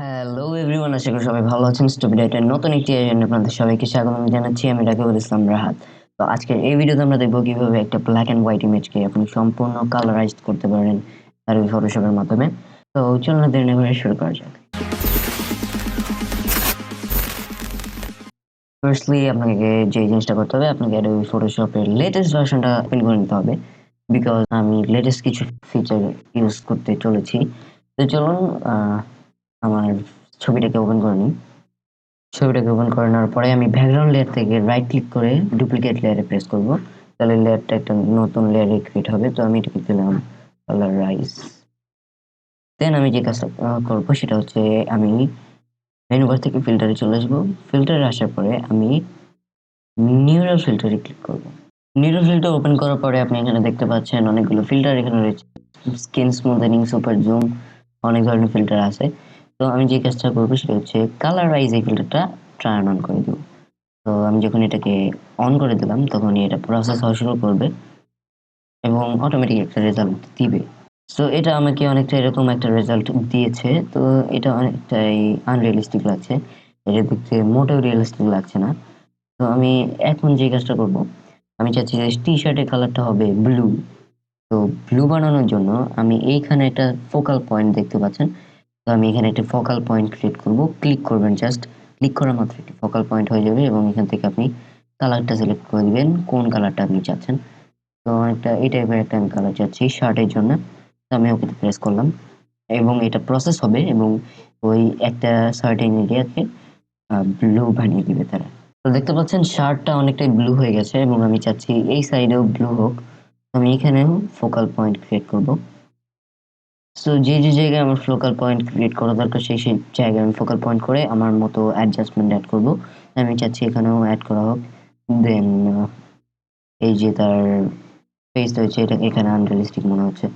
Hello everyone, আশা করি সবাই ভালো আছেন। স্টুপিড এর নতুন একটি আয়োজনে আপনাদের সবাইকে স্বাগত জানাচ্ছি। আমি রাকিবুল ইসলাম রাহাত। তো আজকের এই ভিডিওতে আমরা দেখব কিভাবে একটা ব্ল্যাক এন্ড হোয়াইট ইমেজকে আপনি সম্পূর্ণ কালারাইজড করতে পারেন Adobe Photoshop এর মাধ্যমে। তো চলুন দেরি না করে শুরু করা যাক। ফার্স্টলি আপনাকে যে জিনিসটা করতে হবে, আপনাকে Adobe Photoshop এর লেটেস্ট ভার্সনটা ওপেন করে নিতে হবে, বিকজ আমি লেটেস্ট কিছু ফিচার ইউজ করতে চলেছি। তো চলুন আমার ছবিটাকে ওপেন করে নিই। ছবিটাকে ওপেন করে নেওয়ার পরে আমি ব্যাকগ্রাউন্ড লেয়ার থেকে রাইট ক্লিক করে ডুপ্লিকেট লেয়ারে প্রেস করব। তাহলে লেয়ারটা একটা নতুন লেয়ারে ক্রিয়েট হবে। তো আমি এটাকে দিলাম কালারাইজ। দেন আমি যে কাজটা করবো সেটা হচ্ছে আমি মেনু বার থেকে ফিল্টারে চলে আসবো। ফিল্টারে আসার পরে আমি নিউরাল ফিল্টারে ক্লিক করব। নিউরাল ফিল্টার ওপেন করার পরে আপনি এখানে দেখতে পাচ্ছেন অনেকগুলো ফিল্টার এখানে রয়েছে। স্কিন স্মুথেনিং, সুপার জুম, অনেক ধরনের ফিল্টার আছে। তো আমি যে কাজটা করবো সেটা হচ্ছে কালারাইজ এই ফিল্টারটা টার্ন অন করে দেবো। তো আমি যখন এটাকে অন করে দিলাম তখনই এটা প্রসেস হওয়া শুরু করবে এবং অটোমেটিক একটা রেজাল্ট দিবে। সো এটা আমাকে অনেকটা এরকম একটা রেজাল্ট দিয়েছে। তো এটা অনেকটাই আনরিয়ালিস্টিক লাগছে। এটা দেখতে মোটেও রিয়েলিস্টিক লাগছে না। তো আমি এখন যে কাজটা করব, আমি চাচ্ছি যে টি শার্টের কালারটা হবে ব্লু। তো ব্লু বানানোর জন্য আমি এইখানে একটা ফোকাল পয়েন্ট দেখতে পাচ্ছেন। তো আমি এখানে একটা ফোকাল পয়েন্ট ক্রিয়েট করব। ক্লিক করবেন, জাস্ট ক্লিক করা মাত্র একটি ফোকাল পয়েন্ট হয়ে যাবে এবং এখান থেকে আপনি কালারটা সিলেক্ট করে দিবেন, কোন কালারটা আপনি চাচ্ছেন। তো একটা এই টাইপের একটা আমি কালার চাচ্ছি শার্টের জন্য। তো আমি ওকে প্রেস করলাম এবং এটা প্রসেস হবে এবং ওই একটা সার্টেন এরিয়াকে ব্লু বানিয়ে দিবে তারা। তো দেখতে পাচ্ছেন শার্টটা অনেকটাই ব্লু হয়ে গেছে এবং আমি চাচ্ছি এই সাইডেও ব্লু হোক। আমি এখানেও ফোকাল পয়েন্ট ক্রিয়েট করব। সো যে জায়গায় আমার ফোকাল পয়েন্ট ক্রিয়েট করা দরকার সেই জায়গায় আমি ফোকাল পয়েন্ট করে আমার মতো অ্যাডজাস্টমেন্ট অ্যাড করব। আমি চাচ্ছি এখানেও অ্যাড করা হোক। দেন এই যে তার ফেস রয়েছে, এটা এখানে আনরিয়ালিস্টিক মনে হচ্ছে।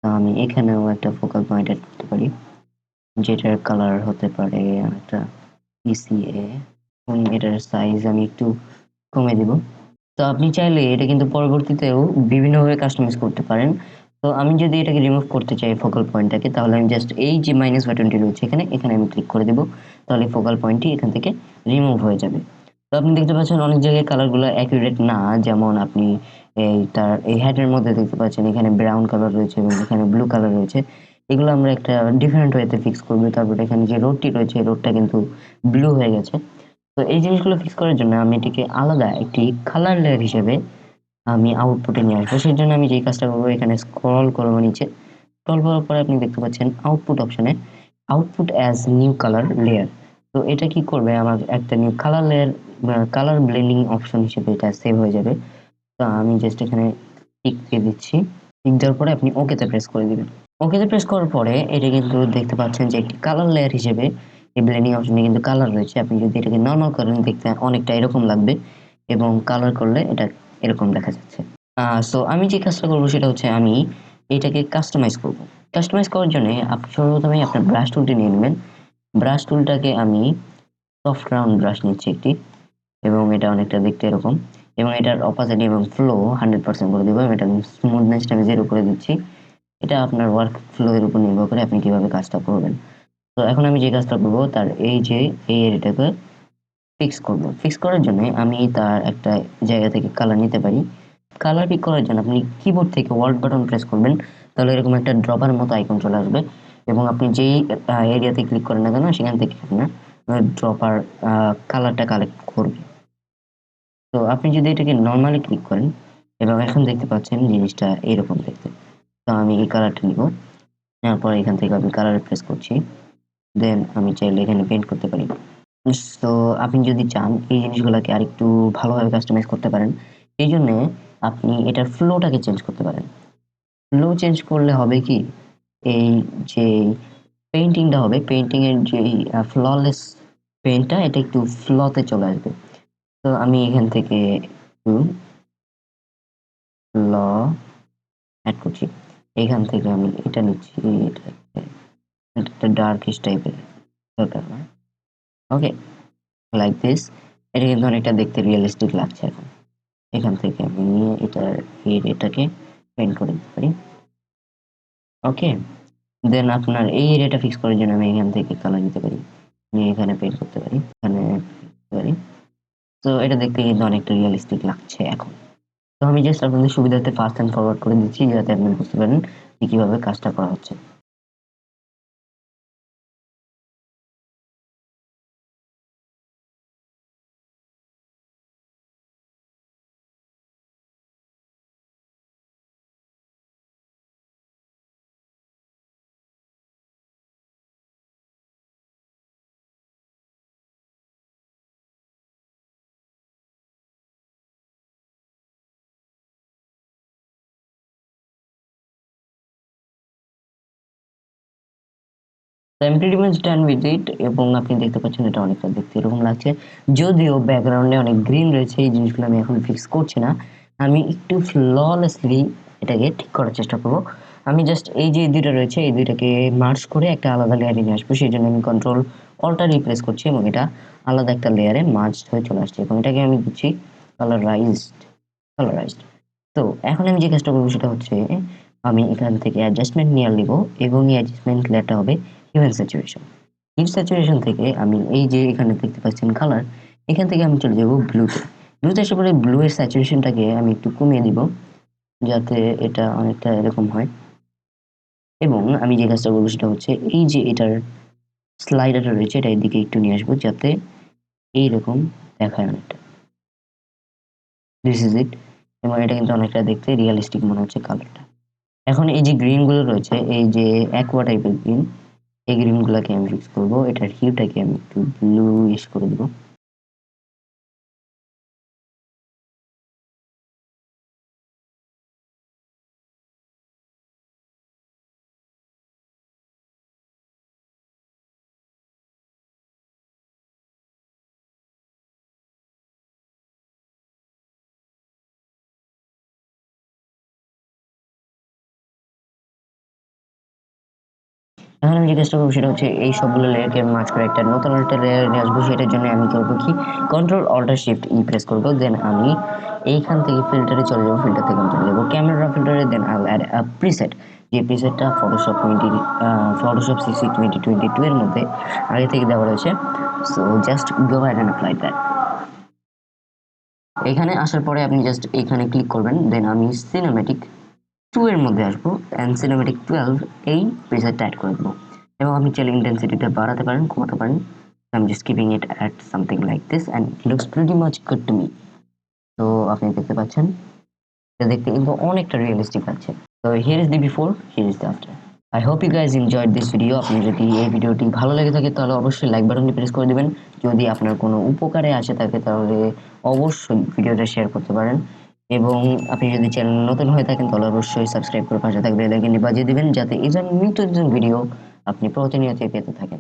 তো আমি এখানেও একটা ফোকাল পয়েন্ট অ্যাড করতে পারি, যেটার কালার হতে পারে একটা PCA। এটার সাইজ আমি একটু কমে দিব। তো আপনি চাইলে এটা কিন্তু পরবর্তীতেও বিভিন্নভাবে কাস্টমাইজ করতে পারেন। তো আমি যদি এটাকে রিমুভ করতে চাই ফোকাল পয়েন্টটাকে, তাহলে আমি জাস্ট এই যে মাইনাস বাটনটি রয়েছে এখানে আমি ক্লিক করে দেব। তাহলে ফোকাল পয়েন্টটি এখান থেকে রিমুভ হয়ে যাবে। তো আপনি দেখতে পাচ্ছেন অনেক জায়গায় কালারগুলো অ্যাকুরেট না। যেমন আপনি এই হ্যাটের মধ্যে দেখতে পাচ্ছেন এখানে ব্রাউন কালার রয়েছে এবং এখানে ব্লু কালার রয়েছে। এগুলো আমরা একটা ডিফারেন্ট ওয়েতে ফিক্স করবো। তারপর এখানে যে রোডটি রয়েছে এই রোডটা কিন্তু ব্লু হয়ে গেছে। তো এই জিনিসগুলো ফিক্স করার জন্য আমি এটিকে আলাদা একটি কালার লেয়ার হিসেবে আমি আউটপুটে নিয়ে আসবো। সেই জন্য আমি যে কাজটা করবো, এখানে স্ক্রল করবো নিচে। স্ক্রল করার পরে আপনি দেখতে পাচ্ছেন আউটপুট অপশনে output as new colour layer. তো এটা কি করবে, আমার একটা new colour layer colour blending option হিসেবে এটা সেভ হয়ে যাবে। তো আমি জাস্ট এখানে টিক দিয়ে দিচ্ছি। টিক দেওয়ার পরে আপনি ওকেতে প্রেস করে দিবেন। ওকেতে প্রেস করার পরে এটা কিন্তু দেখতে পাচ্ছেন যে একটি কালার লেয়ার হিসেবে এই ব্লেন্ডিং অপশনে কিন্তু কালার রয়েছে। আপনি যদি এটাকে নরমাল করেন দেখতে অনেকটা এরকম লাগবে এবং কালার করলে এটা এরকম দেখা যাচ্ছে। সো আমি যে কাজটা করবো সেটা হচ্ছে আমি এটাকে কাস্টমাইজ করব। কাস্টমাইজ করার জন্য আপনি সর্বপ্রথমে আপনার ব্রাশ টুলটি নিয়ে নেবেন। ব্রাশ টুলটাকে আমি সফট রাউন্ড ব্রাশ নিচ্ছি একটি এবং এটা অনেকটা দেখতে এরকম এবং এটার অপাসিটি এবং ফ্লো 100% করে দেবো। এটার স্মুথনেসটা আমি 0 করে দিচ্ছি। এটা আপনার ওয়ার্ক ফ্লো এর উপর নির্ভর করে আপনি কিভাবে কাজটা করবেন। তো এখন আমি যে কাজটা করবো তার এই এরিয়াটাকে ফিক্স করব। ফিক্স করার জন্য আমি তার একটা জায়গা থেকে কালার নিতে পারি। কালার পিক করার জন্য আপনি কিবোর্ড থেকে ওয়াল্ট বাটন প্রেস করবেন। তাহলে এরকম একটা ড্রপার মতো আইকন চলে আসবে এবং আপনি যেই এরিয়াতে ক্লিক করেন না কেন সেখান থেকে আপনার ড্রপার কালারটা কালেক্ট করবে। তো আপনি যদি এটাকে নর্মালি ক্লিক করেন এবং এখন দেখতে পাচ্ছেন জিনিসটা এরকম দেখতে। তো আমি এই কালারটা নিব। নেওয়ার পরে এখান থেকে আমি কালারে প্রেস করছি। দেন আমি চাইলে এখানে পেইন্ট করতে পারি। সো আপনি যদি চান এই জিনিসগুলোকে আরেকটু ভালোভাবে কাস্টমাইজ করতে পারেন। এই জন্য আপনি এটার ফ্লোটাকে চেঞ্জ করতে পারেন। ফ্লো চেঞ্জ করলে হবে কি, এই যে পেইন্টিংটা হবে, পেইন্টিং এর যে ফ্ললেস পেইন্টটা এটা একটু ফ্লতে চলে আসবে। তো আমি এখান থেকে একটু ফ্ল অ্যাড করছি। এখান থেকে আমি এটা নিচ্ছি, এটা একটা ডার্কিশ টাইপের দরকার না। ওকে, লাইক দিস। এটা কিন্তু অনেকটা দেখতে রিয়েলিস্টিক লাগছে এখন। এখান থেকে আমি নিয়ে এটাকে পেইন্ট করে দিতে পারি। ওকে, দেন আপনার এই এরিয়াটা ফিক্স করার জন্য আমি এখান থেকে কালার নিতে পারি, নিয়ে এখানে পেন্ট করতে পারি, এখানে করতে পারি। তো এটা দেখতে কিন্তু অনেকটা রিয়েলিস্টিক লাগছে এখন। তো আমি জাস্ট আপনাদের সুবিধার্থে ফাস্ট অ্যান্ড ফরওয়ার্ড করে দিচ্ছি যাতে আপনি বুঝতে পারেন যে কিভাবে কাজটা করা হচ্ছে। So I'm pretty much done with it এবং আপনি দেখতে পাচ্ছেন এটা অনেকটা দেখতে এরকম লাগছে। যদিও ব্যাকগ্রাউন্ডে অনেক গ্রিন রয়েছে, এই জিনিসগুলো আমি এখন ফিক্স করছি না। আমি একটু ফ্ললেসলি এটাকে ঠিক করার চেষ্টা করব। আমি জাস্ট এই যে ২ টা রয়েছে এই ২ টাকে মার্জ করে একটা আলাদা লেয়ারে নিয়ে আসবো। সেজন্য আমি কন্ট্রোল অল্টার রিপ্লেস করছি এবং এটা আলাদা একটা লেয়ারে মার্জড হয়ে চলে আসছে এবং এটাকে আমি দিচ্ছি কালারাইজড কালারাইজড। তো এখন আমি যে কাজটা করবো সেটা হচ্ছে আমি এখান থেকে অ্যাডজাস্টমেন্ট নিয়ে নিব এবং এই অ্যাডজাস্টমেন্ট লেয়ারটা হবে হিউম্যান স্যাচুরেশন। হিউ স্যাচুরেশন থেকে আমি এই যে এখানে দেখতে পাচ্ছেন কালার, এখান থেকে আমি চলে যাব ব্লুতে। ব্লুতে আসার পরে ব্লু এর স্যাচুরেশনটাকে আমি একটু কমিয়ে দিব যাতে এটা অনেকটা এরকম হয় এবং আমি যে কাজটা করবো সেটা হচ্ছে এই যে এটার স্লাইডারটা রয়েছে এটা এদিকে একটু নিয়ে আসবো যাতে এইরকম দেখায় অনেকটা। দিস ইজ ইট এবং এটা কিন্তু অনেকটা দেখতে রিয়েলিস্টিক মনে হচ্ছে কালারটা। এখন এই যে গ্রিন গুলো রয়েছে এই যে অ্যাকোয়া টাইপের গ্রিন, এই গ্রিন গুলাকে আমি ফিক্স করবো, এটার হিউটাকে আমি একটু ব্লুইশ করে দিব। এখন আমি যে কাজটা করবো সেটা হচ্ছে এই সবগুলো লেয়ারকে আমি মার্জ করে একটা নতুন একটা লেয়ার নিয়ে আসবো। সেটার জন্য আমি করবো কি control alter shift E press করবো, দেন আমি এইখান থেকে ফিল্টারে চলে যাবো, ফিল্টার থেকে চলে যাবো ক্যামেরা ফিল্টারে, then I will add a preset. যে প্রিসেটটা ফটোশপ সিসি 2022 এর মধ্যে আগে থেকে দেওয়া রয়েছে। So just go ahead and apply that. এখানে আসার পরে আপনি জাস্ট এখানে ক্লিক করবেন, দেন আমি সিনেম্যাটিক 2 এর মধ্যে আসবো অ্যান্ড সিনেম্যাটিক 12 এই প্রিসেটটা অ্যাড করে দেবো এবং আপনি চাইলে ইন্টেন্সিটিটা বাড়াতে পারেন, কমাতে পারেন। I'm just keeping it at something like this and it looks pretty much good to me. তো আপনি দেখতে পাচ্ছেন এটা দেখতে কিন্তু অনেকটা রিয়েলিস্টিক লাগছে। তো here is the before, here is the after. I hope you guys enjoyed this video. আপনি যদি এই ভিডিওটি ভালো লেগে থাকে তাহলে অবশ্যই লাইক বাটনটি প্রেস করে দিবেন। যদি আপনার কোনো উপকারে আসে থাকে তাহলে অবশ্যই ভিডিওটা শেয়ার করতে পারেন এবং আপনি যদি চ্যানেল নতুন হয়ে থাকেন তাহলে অবশ্যই সাবস্ক্রাইব করে পাশে থাকা বেল আইকনটি বাজিয়ে দিবেন যাতে এই ধরনের নিত্য নতুন ভিডিও আপনি প্রতিনিয়ত পেতে থাকেন।